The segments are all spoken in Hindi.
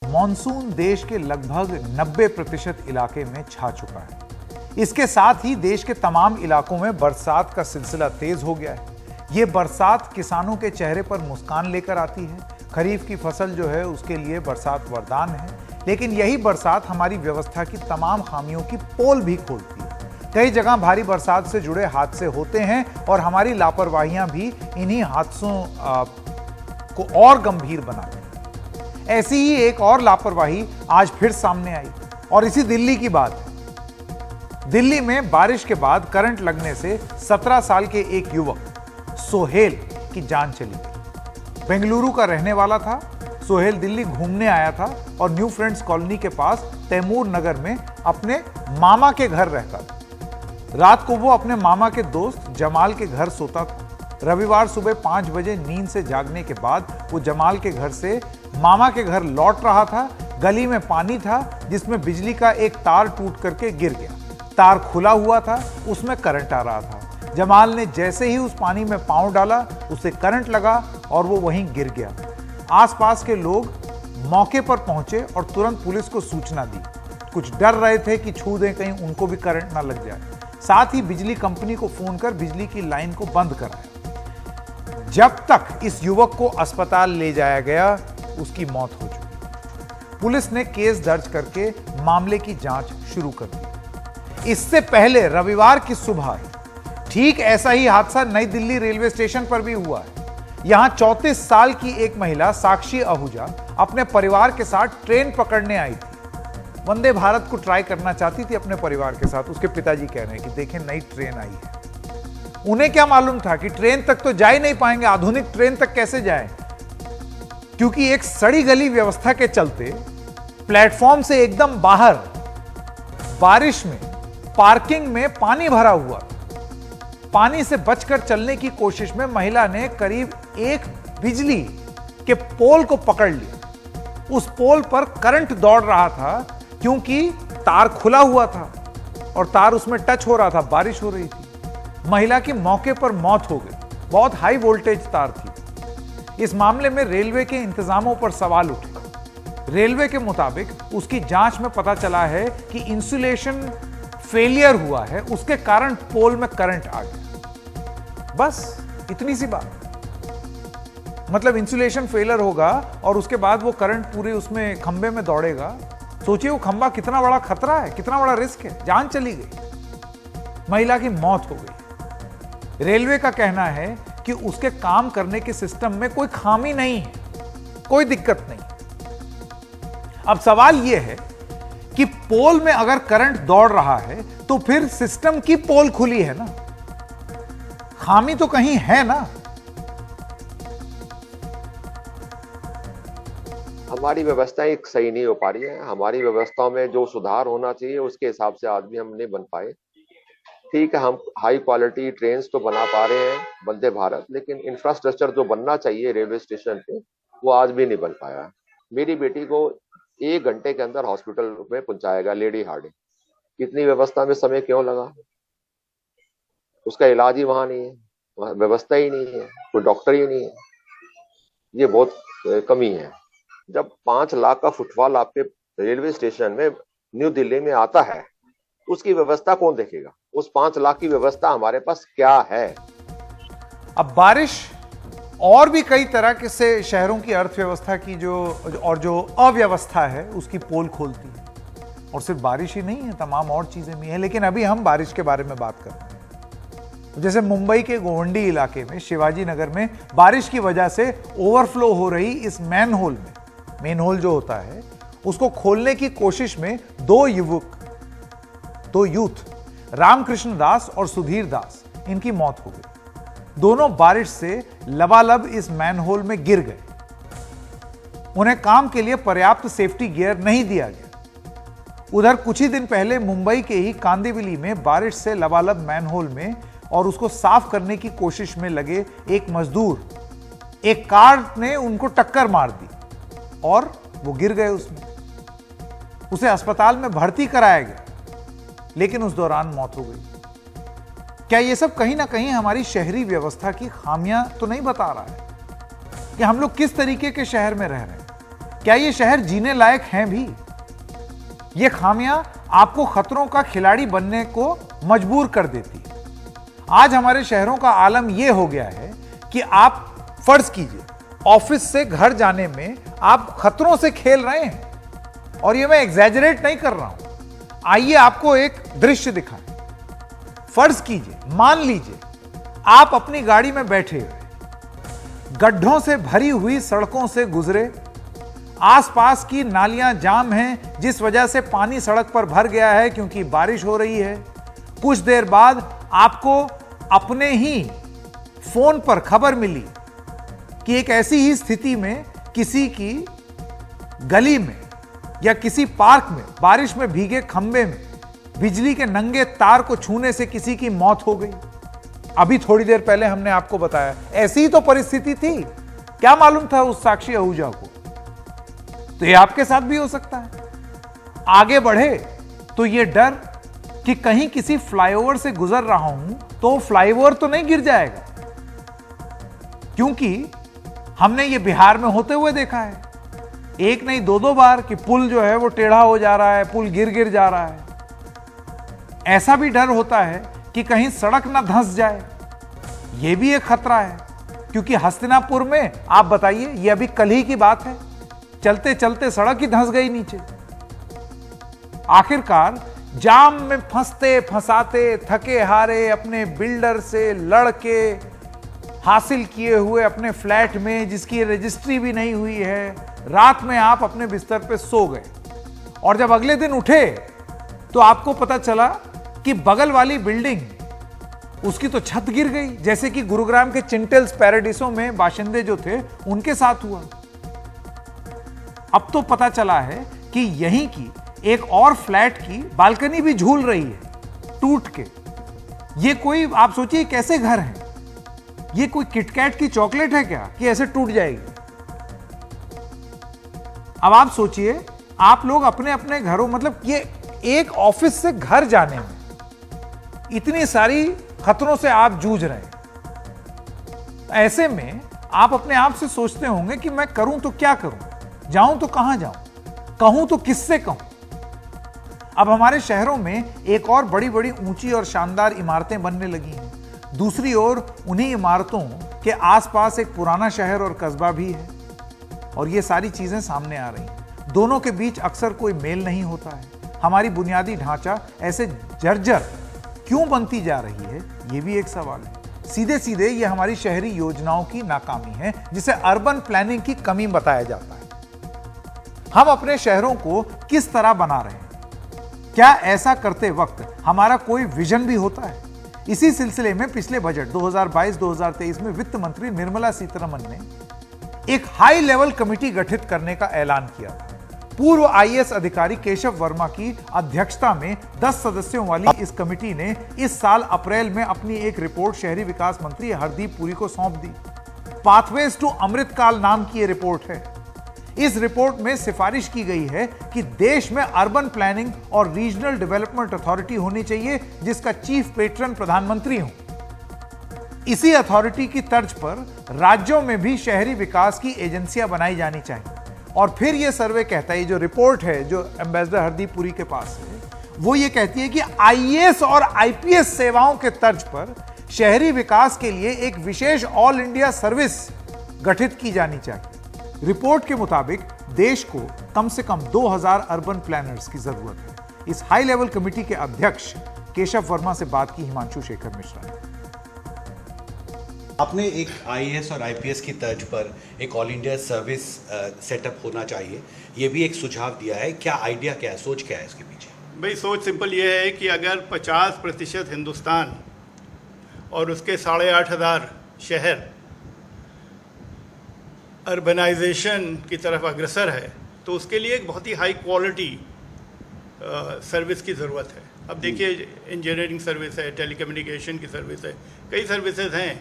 मॉनसून देश के लगभग 90% इलाके में छा चुका है। इसके साथ ही देश के तमाम इलाकों में बरसात का सिलसिला तेज हो गया है। ये बरसात किसानों के चेहरे पर मुस्कान लेकर आती है। खरीफ की फसल जो है उसके लिए बरसात वरदान है, लेकिन यही बरसात हमारी व्यवस्था की तमाम खामियों की पोल भी खोलती है। कई जगह भारी बरसात से जुड़े हादसे होते हैं और हमारी लापरवाहियां भी इन्हीं हादसों को और गंभीर बनाती हैं। ऐसी ही एक और लापरवाही आज फिर सामने आई और इसी दिल्ली की बात है। दिल्ली में बारिश के बाद करंट लगने से 17 साल के एक युवक सोहेल की जान चली गई। बेंगलुरु का रहने वाला था। सोहेल दिल्ली घूमने आया था और न्यू फ्रेंड्स कॉलोनी के पास तैमूर नगर में अपने मामा के घर रहता था। रात को वो अपने मामा के दोस्त जमाल के घर सोता था। रविवार सुबह 5 बजे नींद से जागने के बाद वो जमाल के घर से मामा के घर लौट रहा था। गली में पानी था जिसमें बिजली का एक तार टूट करके गिर गया। तार खुला हुआ था, उसमें करंट आ रहा था। जमाल ने जैसे ही उस पानी में पांव डाला, उसे करंट लगा और वो वहीं गिर गया। आसपास के लोग मौके पर पहुंचे और तुरंत पुलिस को सूचना दी। कुछ डर रहे थे कि छू दें कहीं उनको भी करंट ना लग जाए। साथ ही बिजली कंपनी को फोन कर बिजली की लाइन को बंद कराया। जब तक इस युवक को अस्पताल ले जाया गया, उसकी मौत हो चुकी। पुलिस ने केस दर्ज करके मामले की जांच शुरू कर दी। इससे पहले रविवार की सुबह ठीक ऐसा ही हादसा नई दिल्ली रेलवे स्टेशन पर भी हुआ है। यहां 34 साल की एक महिला साक्षी आहूजा अपने परिवार के साथ ट्रेन पकड़ने आई थी। वंदे भारत को ट्राई करना चाहती थी अपने परिवार के साथ। उसके पिताजी कह रहे हैं कि देखें नई ट्रेन आई है। उन्हें क्या मालूम था कि ट्रेन तक तो जा ही नहीं पाएंगे, आधुनिक ट्रेन तक कैसे जाएं? क्योंकि एक सड़ी गली व्यवस्था के चलते प्लेटफॉर्म से एकदम बाहर बारिश में पार्किंग में पानी भरा हुआ। पानी से बचकर चलने की कोशिश में महिला ने करीब एक बिजली के पोल को पकड़ लिया। उस पोल पर करंट दौड़ रहा था क्योंकि तार खुला हुआ था और तार उसमें टच हो रहा था, बारिश हो रही थी। महिला की मौके पर मौत हो गई। बहुत हाई वोल्टेज तार थी। इस मामले में रेलवे के इंतजामों पर सवाल उठे। रेलवे के मुताबिक उसकी जांच में पता चला है कि इंसुलेशन फेलियर हुआ है, उसके कारण पोल में करंट आ गया। बस इतनी सी बात। मतलब इंसुलेशन फेलियर होगा और उसके बाद वो करंट पूरे उसमें खंबे में दौड़ेगा। सोचिए वो खंबा कितना बड़ा खतरा है, कितना बड़ा रिस्क है। जान चली गई, महिला की मौत हो गई। रेलवे का कहना है कि उसके काम करने के सिस्टम में कोई खामी नहीं है, कोई दिक्कत नहीं। अब सवाल यह है कि पोल में अगर करंट दौड़ रहा है तो फिर सिस्टम की पोल खुली है ना, खामी तो कहीं है ना। हमारी व्यवस्थाएं सही नहीं हो पा रही है। हमारी व्यवस्थाओं में जो सुधार होना चाहिए उसके हिसाब से आज भी हम नहीं बन पाए। ठीक है, हम हाई क्वालिटी ट्रेन तो बना पा रहे हैं वंदे भारत, लेकिन इंफ्रास्ट्रक्चर जो बनना चाहिए रेलवे स्टेशन पे वो आज भी नहीं बन पाया। मेरी बेटी को 1 घंटे के अंदर हॉस्पिटल में पहुंचाएगा लेडी हार्डिंग। कितनी व्यवस्था में समय क्यों लगा? उसका इलाज ही वहां नहीं है, वहां व्यवस्था ही नहीं है, कोई डॉक्टर ही नहीं है। ये बहुत कमी है। जब 5 लाख का फुटफॉल आपके रेलवे स्टेशन में न्यू दिल्ली में आता है, उसकी व्यवस्था कौन देखेगा? उस 5 लाख की व्यवस्था हमारे पास क्या है? अब बारिश और भी कई तरह के से शहरों की अर्थव्यवस्था की जो अव्यवस्था है उसकी पोल खोलती है। और सिर्फ बारिश ही नहीं है, तमाम और चीजें भी हैं। लेकिन अभी हम बारिश के बारे में बात कर रहे हैं। जैसे मुंबई के गोवंडी इलाके में शिवाजी नगर में बारिश की वजह से ओवरफ्लो हो रही इस मैनहोल में, मेनहोल जो होता है उसको खोलने की कोशिश में दो यूथ रामकृष्ण दास और सुधीर दास, इनकी मौत हो गई। दोनों बारिश से लबालब इस मैनहोल में गिर गए। उन्हें काम के लिए पर्याप्त सेफ्टी गियर नहीं दिया गया। उधर कुछ ही दिन पहले मुंबई के ही कांदिवली में बारिश से लबालब मैनहोल में और उसको साफ करने की कोशिश में लगे एक मजदूर, एक कार ने उनको टक्कर मार दी और वो गिर गए उसमें। उसे अस्पताल में भर्ती कराया गया, लेकिन उस दौरान मौत हो गई। क्या ये सब कहीं ना कहीं हमारी शहरी व्यवस्था की खामियां तो नहीं बता रहा है कि हम लोग किस तरीके के शहर में रह रहे हैं? क्या ये शहर जीने लायक हैं भी? ये खामियां आपको खतरों का खिलाड़ी बनने को मजबूर कर देती। आज हमारे शहरों का आलम यह हो गया है कि आप फर्ज कीजिए ऑफिस से घर जाने में आप खतरों से खेल रहे हैं, और ये मैं एग्जैजरेट नहीं कर रहा हूं। आइए आपको एक दृश्य दिखाएं। फर्ज कीजिए, मान लीजिए आप अपनी गाड़ी में बैठे हुए गड्ढों से भरी हुई सड़कों से गुजरे, आसपास की नालियां जाम हैं जिस वजह से पानी सड़क पर भर गया है क्योंकि बारिश हो रही है। कुछ देर बाद आपको अपने ही फोन पर खबर मिली कि एक ऐसी ही स्थिति में किसी की गली में या किसी पार्क में बारिश में भीगे खंबे में बिजली के नंगे तार को छूने से किसी की मौत हो गई। अभी थोड़ी देर पहले हमने आपको बताया ऐसी ही तो परिस्थिति थी। क्या मालूम था उस साक्षी आहूजा को? तो ये आपके साथ भी हो सकता है। आगे बढ़े तो ये डर कि कहीं किसी फ्लाईओवर से गुजर रहा हूं तो फ्लाईओवर तो नहीं गिर जाएगा, क्योंकि हमने ये बिहार में होते हुए देखा है एक नहीं दो बार कि पुल जो है वो टेढ़ा हो जा रहा है, पुल गिर जा रहा है। ऐसा भी डर होता है कि कहीं सड़क ना धंस जाए, ये भी एक खतरा है, क्योंकि हस्तिनापुर में आप बताइए, ये अभी कल ही की बात है, चलते चलते सड़क ही धंस गई नीचे। आखिरकार जाम में फंसते फंसाते थके हारे अपने बिल्डर से लड़के हासिल किए हुए अपने फ्लैट में जिसकी रजिस्ट्री भी नहीं हुई है, रात में आप अपने बिस्तर पे सो गए, और जब अगले दिन उठे तो आपको पता चला कि बगल वाली बिल्डिंग उसकी तो छत गिर गई, जैसे कि गुरुग्राम के चिंटल्स पैराडिसो में बाशिंदे जो थे उनके साथ हुआ। अब तो पता चला है कि यहीं की एक और फ्लैट की बालकनी भी झूल रही है टूट के। ये कोई, आप सोचिए कैसे घर है, ये कोई किटकैट की चॉकलेट है क्या कि ऐसे टूट जाएगी? अब आप सोचिए आप लोग अपने अपने घरों, मतलब ये एक ऑफिस से घर जाने में इतनी सारी खतरों से आप जूझ रहे हैं। ऐसे में आप अपने आप से सोचते होंगे कि मैं करूं तो क्या करूं, जाऊं तो कहां जाऊं, कहूं तो किससे कहूं। अब हमारे शहरों में एक और बड़ी बड़ी ऊंची और शानदार इमारतें बनने लगी हैं। दूसरी ओर उन्हीं इमारतों के आसपास एक पुराना शहर और कस्बा भी है, और ये सारी चीजें सामने आ रही हैं। दोनों के बीच अक्सर कोई मेल नहीं होता है। हमारी बुनियादी ढांचा ऐसे जर्जर क्यों बनती जा रही है, ये भी एक सवाल है। सीधे सीधे ये हमारी शहरी योजनाओं की नाकामी है, जिसे अर्बन प्लानिंग की कमी बताया जाता है। हम अपने शहरों को किस तरह बना रहे हैं? क्या ऐसा करते वक्त हमारा कोई विजन भी होता है? इसी सिलसिले में पिछले बजट 2022-2023 में वित्त मंत्री निर्मला सीतारमण ने एक हाई लेवल कमेटी गठित करने का ऐलान किया था। पूर्व आईएएस अधिकारी केशव वर्मा की अध्यक्षता में 10 सदस्यों वाली इस कमेटी ने इस साल अप्रैल में अपनी एक रिपोर्ट शहरी विकास मंत्री हरदीप पुरी को सौंप दी। पाथवेज टू अमृतकाल नाम की यह रिपोर्ट है। इस रिपोर्ट में सिफारिश की गई है कि देश में अर्बन प्लानिंग और रीजनल डेवलपमेंट अथॉरिटी होनी चाहिए, जिसका चीफ पेट्रन प्रधानमंत्री हो। इसी अथॉरिटी की तर्ज पर राज्यों में भी शहरी विकास की एजेंसियां बनाई जानी चाहिए। और फिर यह सर्वे कहता है, जो रिपोर्ट है जो एम्बेसडर हरदीप पुरी के पास है, वो ये कहती है कि आईएएस और आईपीएस सेवाओं के तर्ज पर शहरी विकास के लिए एक विशेष ऑल इंडिया सर्विस गठित की जानी चाहिए। रिपोर्ट के मुताबिक देश को कम से कम 2000 अर्बन प्लानर्स की जरूरत है। इस हाई लेवल कमेटी के अध्यक्ष केशव वर्मा से बात की हिमांशु शेखर मिश्रा ने। आपने एक आईएएस और आईपीएस की तर्ज पर एक ऑल इंडिया सर्विस सेटअप होना चाहिए, ये भी एक सुझाव दिया है। क्या आइडिया, क्या है, सोच क्या है इसके पीछे? भाई सोच सिंपल ये है कि अगर 50% हिंदुस्तान और उसके 8,500 शहर अर्बनाइजेशन की तरफ अग्रसर है, तो उसके लिए एक बहुत ही हाई क्वालिटी सर्विस की ज़रूरत है। अब देखिए, इंजीनियरिंग सर्विस है, टेलीकम्युनिकेशन की सर्विस है, कई सर्विसेज हैं।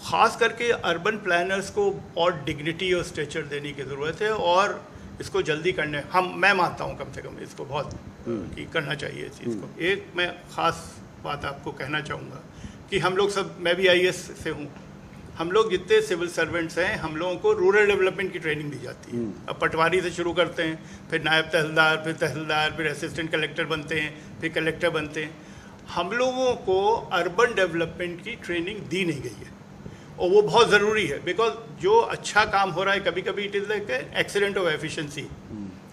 ख़ास करके अर्बन प्लानर्स को और डिग्निटी और स्टेचर देने की ज़रूरत है, और इसको जल्दी करने मैं मानता हूँ कम से कम इसको बहुत कि करना चाहिए इस चीज़ को। एक मैं ख़ास बात आपको कहना चाहूँगा कि हम लोग सब, मैं भी आईएएस से हूँ, हम लोग जितने सिविल सर्वेंट्स हैं, हम लोगों को रूरल डेवलपमेंट की ट्रेनिंग दी जाती है। अब पटवारी से शुरू करते हैं, फिर नायब तहसीलदार, फिर असिस्टेंट कलेक्टर बनते हैं, फिर कलेक्टर बनते हैं। हम लोगों को अर्बन डेवलपमेंट की ट्रेनिंग दी नहीं गई है, और वो बहुत ज़रूरी है। बिकॉज जो अच्छा काम हो रहा है, कभी कभी it is like accident of efficiency,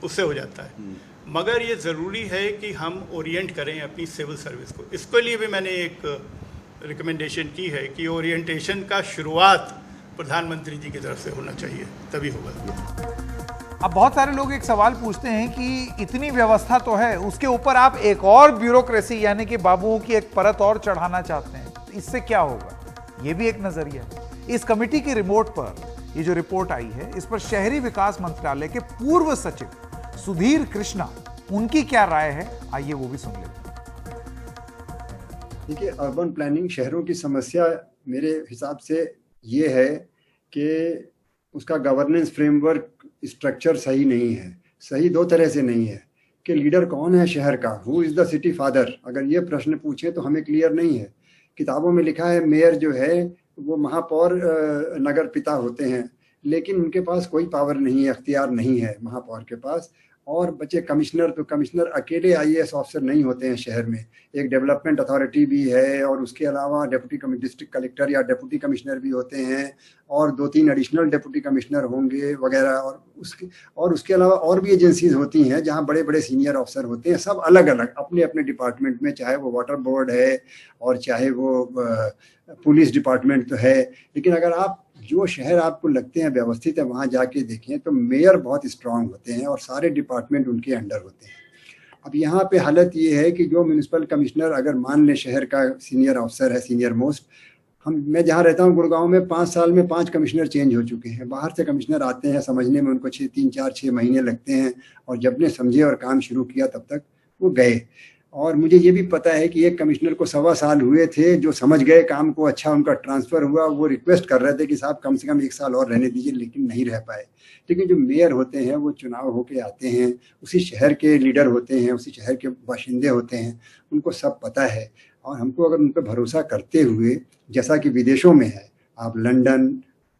उससे हो जाता है। मगर ये ज़रूरी है कि हम ओरिएंट करें अपनी सिविल सर्विस को। इसके लिए भी मैंने एक रिकमेंडेशन की है कि ओरिएंटेशन का शुरुआत प्रधानमंत्री जी की तरफ से होना चाहिए, तभी होगा। अब बहुत सारे लोग एक सवाल पूछते हैं कि इतनी व्यवस्था तो है, उसके ऊपर आप एक और ब्यूरोक्रेसी यानी कि बाबुओं की एक परत और चढ़ाना चाहते हैं, तो इससे क्या होगा? ये भी एक नजरिया है। इस कमेटी की रिपोर्ट पर ये जो रिपोर्ट आई है, इस पर शहरी विकास मंत्रालय के पूर्व सचिव सुधीर कृष्णा, उनकी क्या राय है, आइए वो भी सुन लेते हैं। देखिए, अर्बन प्लानिंग शहरों की समस्या मेरे हिसाब से ये है कि उसका गवर्नेंस फ्रेमवर्क स्ट्रक्चर सही नहीं है। सही दो तरह से नहीं है कि लीडर कौन है शहर का, who is the city father. अगर ये प्रश्न पूछें तो हमें क्लियर नहीं है। किताबों में लिखा है मेयर जो है वो महापौर नगर पिता होते हैं, लेकिन उनके पास कोई पावर नहीं है, अख्तियार नहीं है महापौर के पास। और बचे कमिश्नर, तो कमिश्नर अकेले आईएएस ऑफिसर नहीं होते हैं शहर में, एक डेवलपमेंट अथॉरिटी भी है, और उसके अलावा डिस्ट्रिक्ट कलेक्टर या डिप्टी कमिश्नर भी होते हैं, और 2-3 एडिशनल डिप्टी कमिश्नर होंगे वगैरह। और उसके अलावा और भी एजेंसीज होती हैं जहां बड़े बड़े सीनियर ऑफिसर होते हैं, सब अलग अलग अपने अपने डिपार्टमेंट में, चाहे वो वाटर बोर्ड है और चाहे वो पुलिस डिपार्टमेंट तो है। लेकिन अगर आप जो शहर आपको लगते हैं व्यवस्थित है वहाँ जाके देखें तो मेयर बहुत स्ट्रांग होते हैं और सारे डिपार्टमेंट उनके अंडर होते हैं। अब यहाँ पे हालत ये है कि जो म्यूनिसिपल कमिश्नर, अगर मान लें शहर का सीनियर ऑफिसर है, सीनियर मोस्ट, मैं जहाँ रहता हूँ गुड़गांव में 5 साल में 5 कमिश्नर चेंज हो चुके हैं। बाहर से कमिश्नर आते हैं, समझने में उनको 3-4-6 महीने लगते हैं, और जब ने समझे और काम शुरू किया तब तक वो गए। और मुझे ये भी पता है कि एक कमिश्नर को 1.25 साल हुए थे, जो समझ गए काम को, अच्छा उनका ट्रांसफ़र हुआ, वो रिक्वेस्ट कर रहे थे कि साहब कम से कम 1 साल और रहने दीजिए, लेकिन नहीं रह पाए। लेकिन जो मेयर होते हैं वो चुनाव होके आते हैं, उसी शहर के लीडर होते हैं, उसी शहर के बाशिंदे होते हैं, उनको सब पता है। और हमको अगर उन पर भरोसा करते हुए, जैसा कि विदेशों में है, आप लंदन,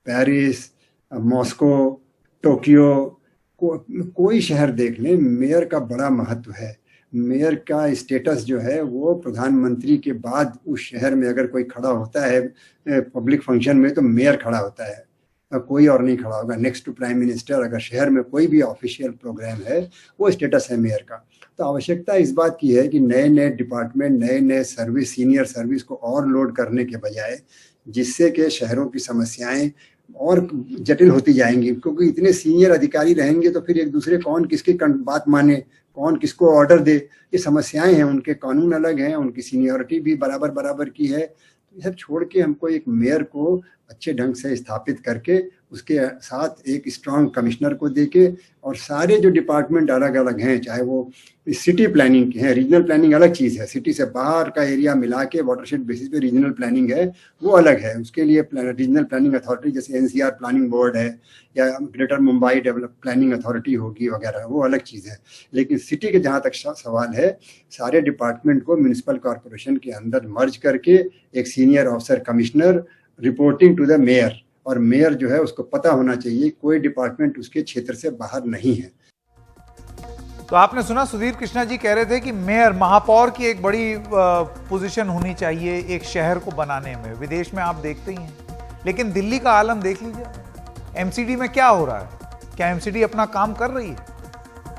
पेरिस, मॉस्को, टोक्यो, कोई शहर देख लें, मेयर का बड़ा महत्व है। मेयर का स्टेटस जो है वो प्रधानमंत्री के बाद उस शहर में अगर कोई खड़ा होता है पब्लिक फंक्शन में, तो मेयर खड़ा होता है, कोई और नहीं खड़ा होगा। नेक्स्ट टू प्राइम मिनिस्टर, अगर शहर में कोई भी ऑफिशियल प्रोग्राम है, वो स्टेटस है मेयर का। तो आवश्यकता इस बात की है कि नए नए डिपार्टमेंट, नए नए सर्विस, सीनियर सर्विस को और लोड करने के बजाय, जिससे कि शहरों की समस्याएं और जटिल होती जाएंगी। क्योंकि इतने सीनियर अधिकारी रहेंगे तो फिर एक दूसरे कौन किसकी बात माने, कौन किसको ऑर्डर दे, ये समस्याएं हैं। उनके कानून अलग हैं, उनकी सीनियरिटी भी बराबर की है। ये सब छोड़ के हमको एक मेयर को अच्छे ढंग से स्थापित करके, उसके साथ एक स्ट्रांग कमिश्नर को देके, और सारे जो डिपार्टमेंट अलग अलग हैं, चाहे वो सिटी प्लानिंग के हैं, रीजनल प्लानिंग अलग चीज़ है, सिटी से बाहर का एरिया मिला के वाटरशेड बेसिस पे रीजनल प्लानिंग है, वो अलग है। उसके लिए रीजनल प्लानिंग अथॉरिटी जैसे एनसीआर प्लानिंग बोर्ड है या greater Mumbai develop planning authority होगी वगैरह, वो अलग चीज़ है। लेकिन सिटी के जहाँ तक सवाल है, सारे डिपार्टमेंट को म्यूनिसिपल कॉरपोरेशन के अंदर मर्ज करके एक senior officer commissioner reporting to the mayor, और मेयर जो है उसको पता होना चाहिए कोई डिपार्टमेंट उसके क्षेत्र से बाहर नहीं है। तो आपने सुना, सुधीर कृष्णा जी कह रहे थे कि मेयर, महापौर की एक बड़ी पोजीशन होनी चाहिए एक शहर को बनाने में। विदेश में आप देखते ही हैं, लेकिन दिल्ली का आलम देख लीजिए। एमसीडी में क्या हो रहा है? क्या एमसीडी अपना काम कर रही है?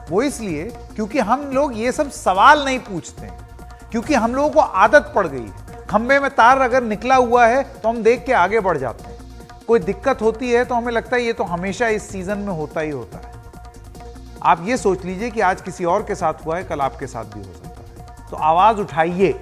वो इसलिए क्योंकि हम लोग ये सब सवाल नहीं पूछते, क्योंकि हम लोगों को आदत पड़ गई है। खंबे में तार अगर निकला हुआ है तो हम देख के आगे बढ़ जाते हैं। कोई दिक्कत होती है तो हमें लगता है ये तो हमेशा इस सीजन में होता ही होता है। आप ये सोच लीजिए कि आज किसी और के साथ हुआ है, कल आपके साथ भी हो सकता है। तो आवाज उठाइए,